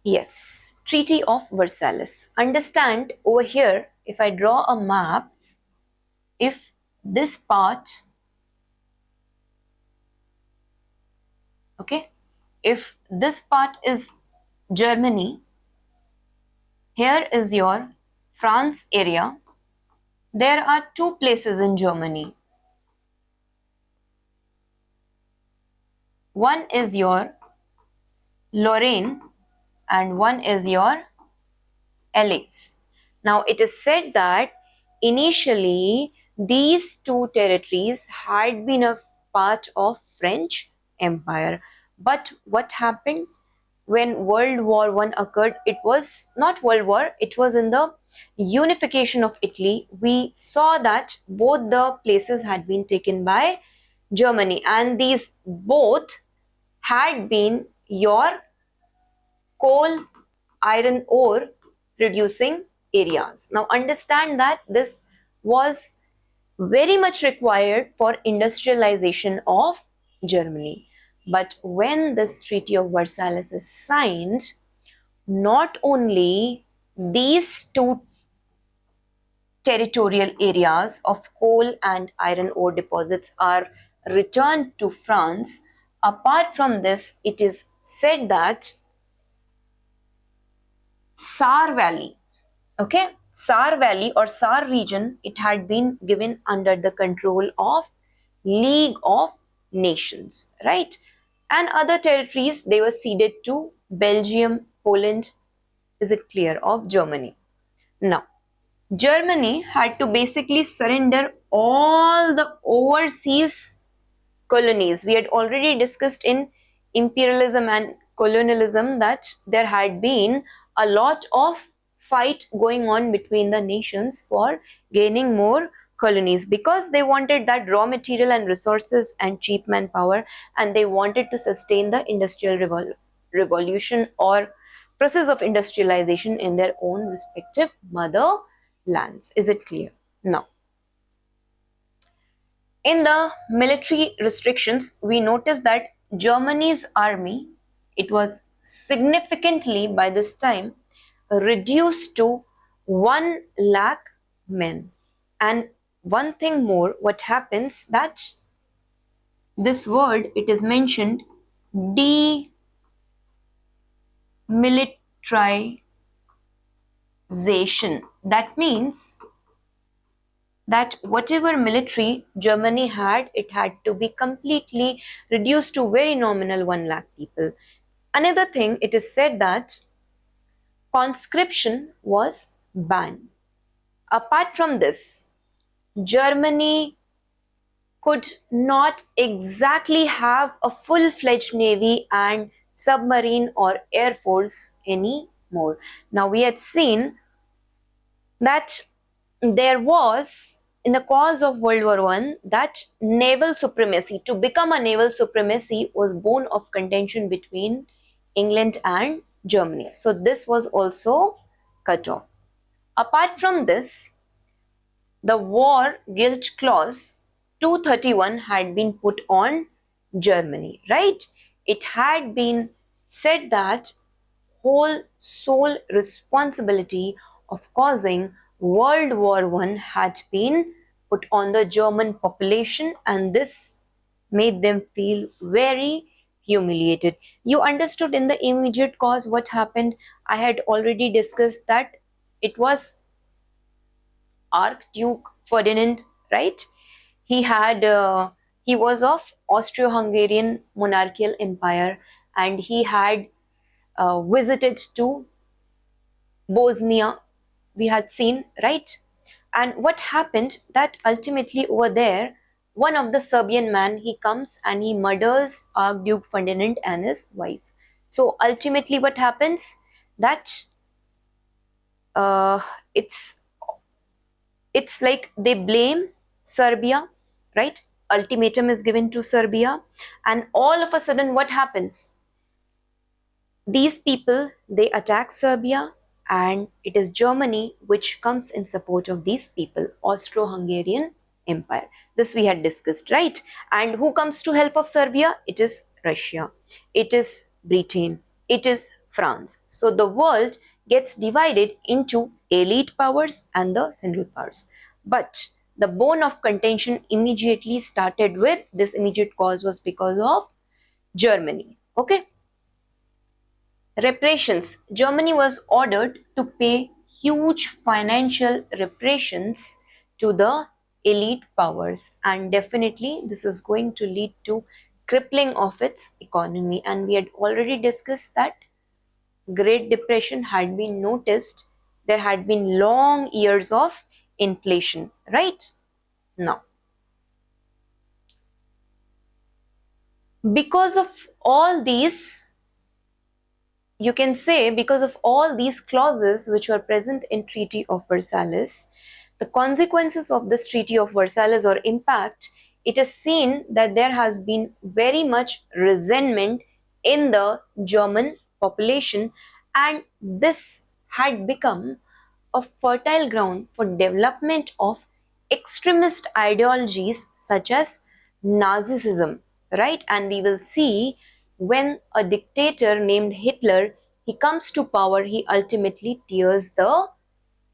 Yes, Treaty of Versailles. Understand over here, if I draw a map, if this part, okay, if this part is Germany, here is your France area. There are two places in Germany. One is your Lorraine and one is your Alsace. Now it is said that initially these two territories had been a part of French Empire. But what happened when World War One occurred? It was not World War, it was in the unification of Italy. We saw that both the places had been taken by Germany, and these both had been your coal, iron ore producing areas. Now understand that this was very much required for industrialization of Germany. But when this Treaty of Versailles is signed, not only these two territorial areas of coal and iron ore deposits are returned to France, apart from this, it is said that Saar Valley, okay, Saar Valley or Saar region, it had been given under the control of League of Nations, right? And other territories, they were ceded to Belgium, Poland, is it clear, of Germany. Now, Germany had to basically surrender all the overseas colonies. We had already discussed in imperialism and colonialism that there had been a lot of fight going on between the nations for gaining more colonies, because they wanted that raw material and resources and cheap manpower, and they wanted to sustain the industrial revolution or process of industrialization in their own respective motherlands. Is it clear? Now, in the military restrictions, we notice that Germany's army, it was significantly by this time reduced to 1 lakh men. And one thing more, what happens that this word, it is mentioned demilitarization. That means that whatever military Germany had, it had to be completely reduced to very nominal 1 lakh people. Another thing, it is said that conscription was banned. Apart from this, Germany could not exactly have a full-fledged navy and submarine or air force anymore. Now we had seen that there was, in the cause of World War One, that naval supremacy, to become a naval supremacy, was bone of contention between England and Germany. So this was also cut off. Apart from this, the war guilt clause 231 had been put on Germany, right? It had been said that whole sole responsibility of causing World War One had been put on the German population, and this made them feel very humiliated. You understood in the immediate cause what happened. I had already discussed that it was Archduke Ferdinand, right? He had he was of Austro-Hungarian monarchical empire, and he had visited to Bosnia, we had seen, right? And what happened that ultimately over there, one of the Serbian man, he comes and he murders Archduke Ferdinand and his wife. So ultimately what happens that uh, it's it's like they blame Serbia, right? Ultimatum is given to Serbia, and all of a sudden what happens? These people, they attack Serbia, and it is Germany which comes in support of these people, Austro-Hungarian Empire. This we had discussed, right? And who comes to help of Serbia? It is Russia, it is Britain, it is France. So the world gets divided into elite powers and the central powers. But the bone of contention immediately started with this immediate cause was because of Germany. Okay. Reparations. Germany was ordered to pay huge financial reparations to the elite powers, and definitely this is going to lead to crippling of its economy. And we had already discussed that Great Depression had been noticed. There had been long years of inflation, right? Now, because of all these, you can say because of all these clauses which were present in Treaty of Versailles, the consequences of this Treaty of Versailles or impact, it is seen that there has been very much resentment in the German population, and this had become a fertile ground for development of extremist ideologies such as Nazism, right? And we will see when a dictator named Hitler he comes to power, he ultimately tears the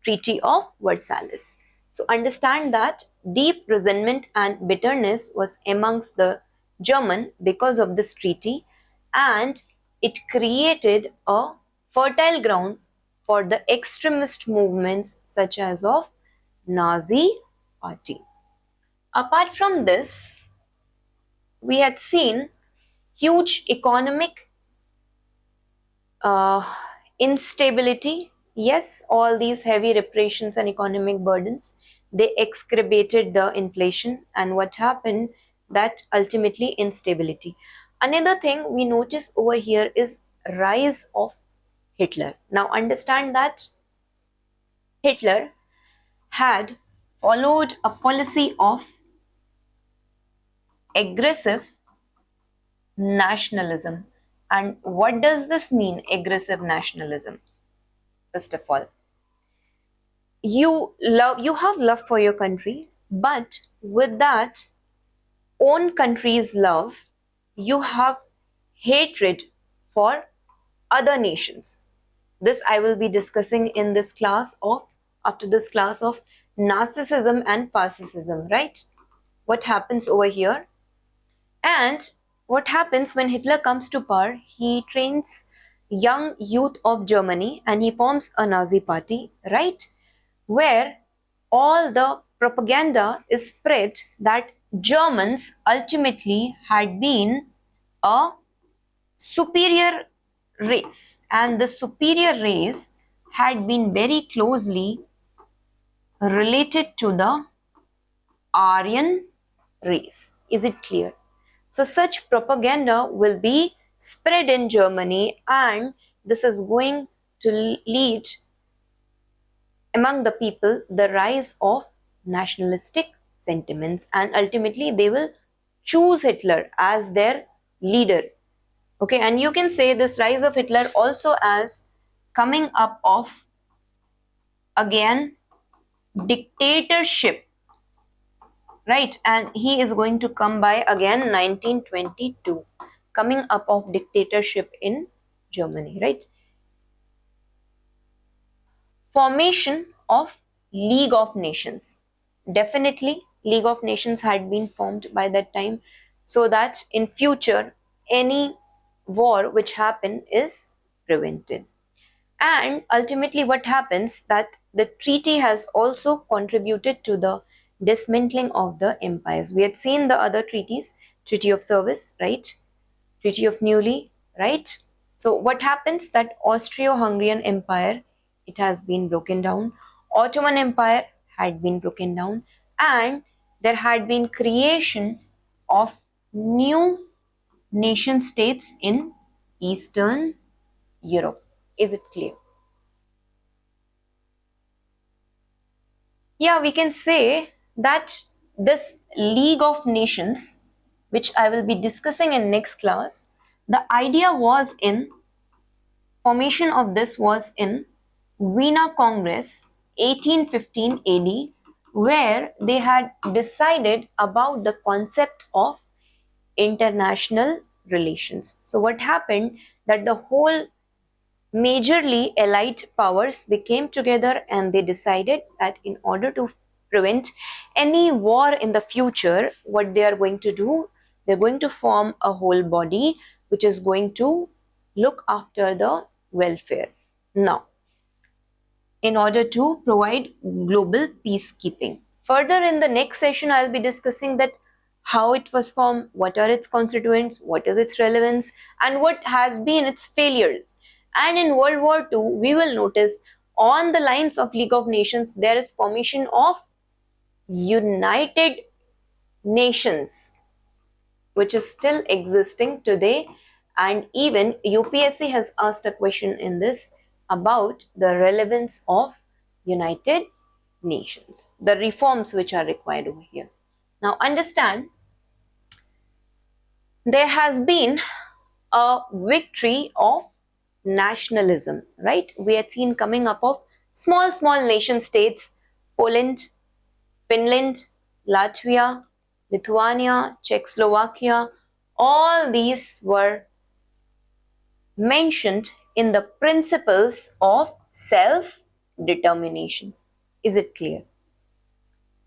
Treaty of Versailles. So understand that deep resentment and bitterness was amongst the German because of this treaty, and it created a fertile ground for the extremist movements such as of Nazi party. Apart from this, we had seen huge economic uh, instability. Yes, all these heavy reparations and economic burdens, they exacerbated the inflation, and what happened that ultimately instability. Another thing we notice over here is rise of Hitler. Now understand that Hitler had followed a policy of aggressive nationalism. And what does this mean, aggressive nationalism? First of all, you have love for your country, but with that own country's love you have hatred for other nations. This I will be discussing in this class of after this class of narcissism and fascism, right? What happens over here, and what happens when Hitler comes to power, he trains young youth of Germany and he forms a Nazi party, right? Where all the propaganda is spread that Germans ultimately had been a superior race, and the superior race had been very closely related to the Aryan race. Is it clear? So such propaganda will be spread in Germany, and this is going to lead among the people the rise of nationalistic sentiments, and ultimately they will choose Hitler as their leader. Okay, and you can say this rise of Hitler also as coming up of again dictatorship, right? And he is going to come by again 1922, coming up of dictatorship in Germany, right? Formation of League of Nations. Definitely League of Nations had been formed by that time so that in future any war which happen is prevented. And ultimately what happens that the treaty has also contributed to the dismantling of the empires. We had seen the other treaties, Treaty of Service, right? Treaty of Neuilly, right? So what happens that Austro-Hungarian Empire, it has been broken down. Ottoman Empire had been broken down, and there had been creation of new nation states in Eastern Europe. Is it clear? Yeah, we can say that this League of Nations, which I will be discussing in next class, the idea was in formation of this was in Vienna Congress 1815 AD, where they had decided about the concept of international relations. So what happened that the whole majorly allied powers, they came together and they decided that in order to prevent any war in the future, what they are going to do, they're going to form a whole body which is going to look after the welfare. Now, in order to provide global peacekeeping. Further, in the next session, I'll be discussing that how it was formed, what are its constituents, what is its relevance, and what has been its failures. And in World War II, we will notice on the lines of League of Nations, there is formation of United Nations, which is still existing today. And even UPSC has asked a question in this about the relevance of United Nations, the reforms which are required over here. Now understand, there has been a victory of nationalism, right? We had seen coming up of small nation states, Poland, Finland, Latvia, Lithuania, Czechoslovakia, all these were mentioned in the principles of self-determination. Is it clear?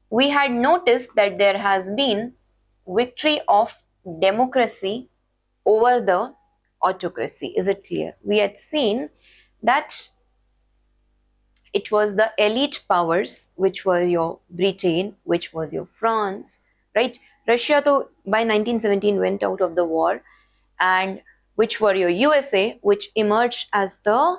We had noticed that there has been victory of democracy over the autocracy. Is it clear? We had seen that it was the elite powers, which were your Britain, which was your France, right? Russia, though, by 1917 went out of the war, and which were your USA, which emerged as the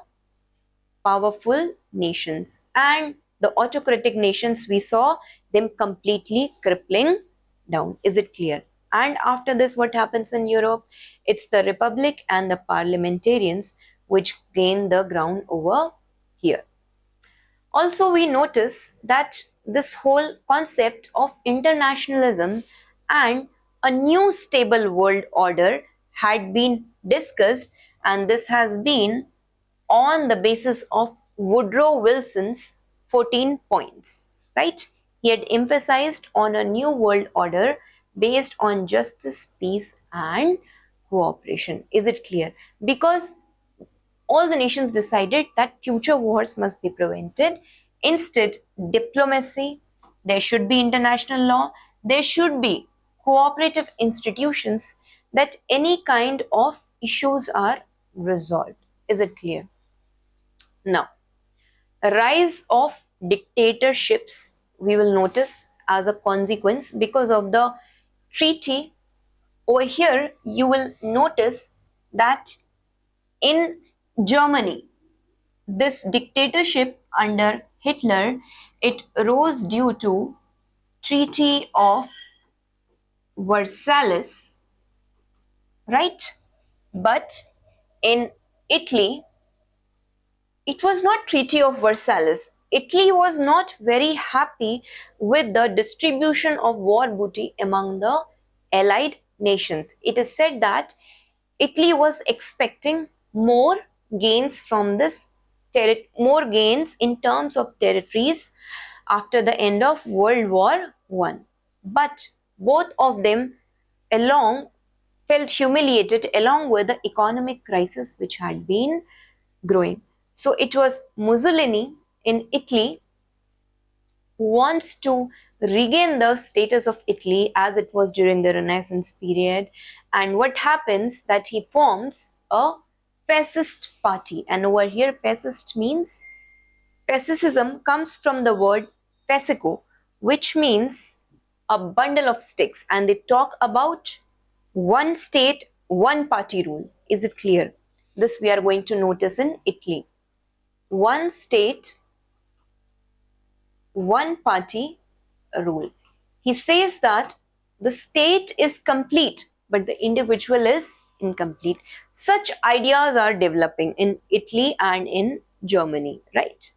powerful nations. And the autocratic nations, we saw them completely crippling down. Is it clear? And after this, what happens in Europe? It's the republic and the parliamentarians which gain the ground over here. Also, we notice that this whole concept of internationalism and a new stable world order had been discussed, and this has been on the basis of Woodrow Wilson's 14 points, right? He had emphasized on a new world order based on justice, peace, and cooperation. Is it clear? Because all the nations decided that future wars must be prevented. Instead, diplomacy, there should be international law, there should be cooperative institutions, that any kind of issues are resolved. Is it clear? Now, a rise of dictatorships, we will notice as a consequence because of the treaty. Over here, you will notice that in Germany, this dictatorship under Hitler, it rose due to Treaty of Versailles, right? But in Italy, it was not Treaty of Versailles. Italy was not very happy with the distribution of war booty among the allied nations. It is said that Italy was expecting more gains from this, more gains in terms of territories after the end of World War I. But both of them along felt humiliated along with the economic crisis which had been growing. So it was Mussolini in Italy who wants to regain the status of Italy as it was during the Renaissance period. And what happens that he forms a fascist party. And over here, fascist means, fascism comes from the word fascico, which means a bundle of sticks. And they talk about one state, one party rule. Is it clear? This we are going to notice in Italy. One state, one party rule. He says that the state is complete, but the individual is incomplete. Such ideas are developing in Italy and in Germany, right?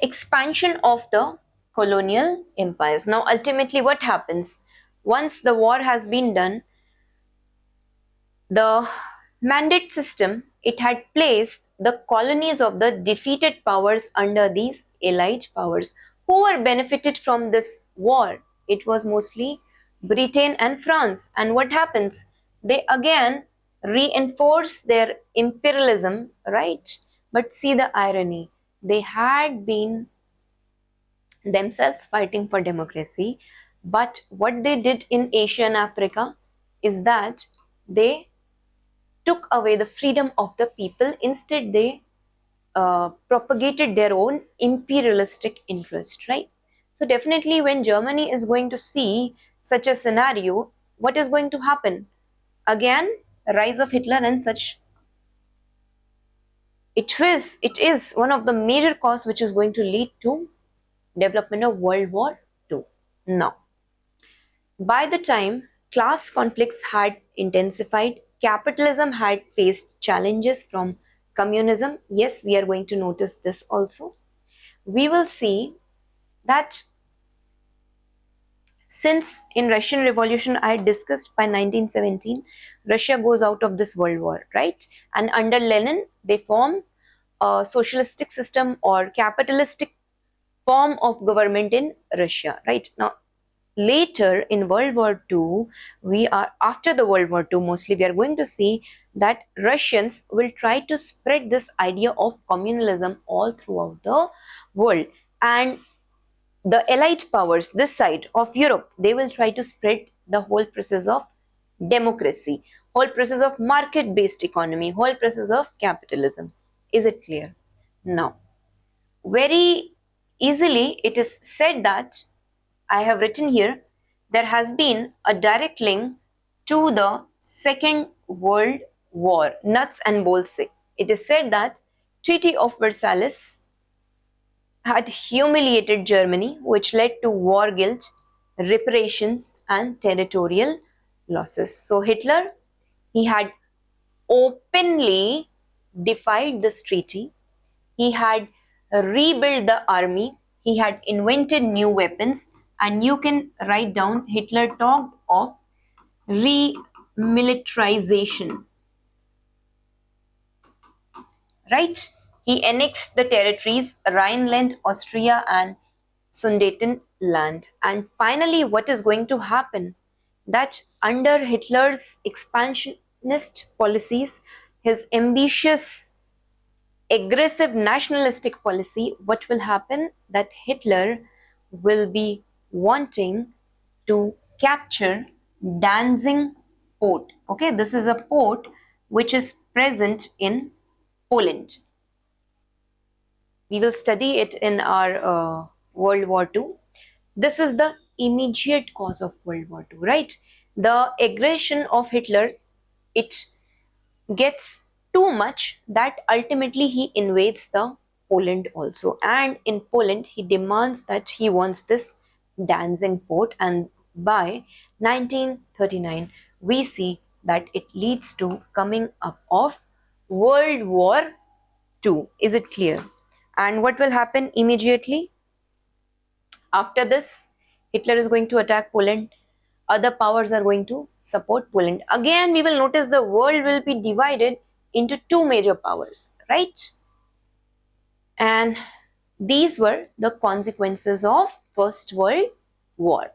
Expansion of the colonial empires. Now, ultimately, what happens? Once the war has been done, the mandate system, it had placed the colonies of the defeated powers under these allied powers. Who were benefited from this war? It was mostly Britain and France. And what happens? They again reinforce their imperialism, right? But see the irony. They had been themselves fighting for democracy, but what they did in Asia and Africa is that they took away the freedom of the people. Instead, they propagated their own imperialistic interest, right? So definitely when Germany is going to see such a scenario, what is going to happen? Again, rise of Hitler and such. It is one of the major cause which is going to lead to development of World War II. Now, by the time class conflicts had intensified, capitalism had faced challenges from communism. Yes, we are going to notice this also. We will see that since in Russian Revolution I had discussed by 1917, Russia goes out of this world war, right? And under Lenin, they form a socialistic system or capitalistic form of government in Russia, right? Now, later in World War II, after the World War II, mostly we are going to see that Russians will try to spread this idea of communalism all throughout the world. And the elite powers this side of Europe, they will try to spread the whole process of democracy, whole process of market-based economy, whole process of capitalism. Is it clear? Now, very easily it is said that I have written here, there has been a direct link to the Second World War, nuts and bolts. It is said that Treaty of Versailles had humiliated Germany, which led to war guilt, reparations, and territorial losses. So Hitler, he had openly defied this treaty. He had rebuilt the army. He had invented new weapons. And you can write down, Hitler talked of remilitarization, right? He annexed the territories Rhineland, Austria, and Sudetenland. And finally, what is going to happen? That under Hitler's expansionist policies, his ambitious, aggressive nationalistic policy, what will happen? That Hitler will be wanting to capture Danzig port. Okay, this is a port which is present in Poland. We will study it in our World War II. This is the immediate cause of World War II, right? The aggression of Hitler's, it gets too much that ultimately he invades the Poland also. And in Poland, he demands that he wants this Danzig port. And by 1939, we see that it leads to coming up of World War II. Is it clear? And what will happen immediately? After this, Hitler is going to attack Poland. Other powers are going to support Poland. Again, we will notice the world will be divided into two major powers, right? And these were the consequences of First World War.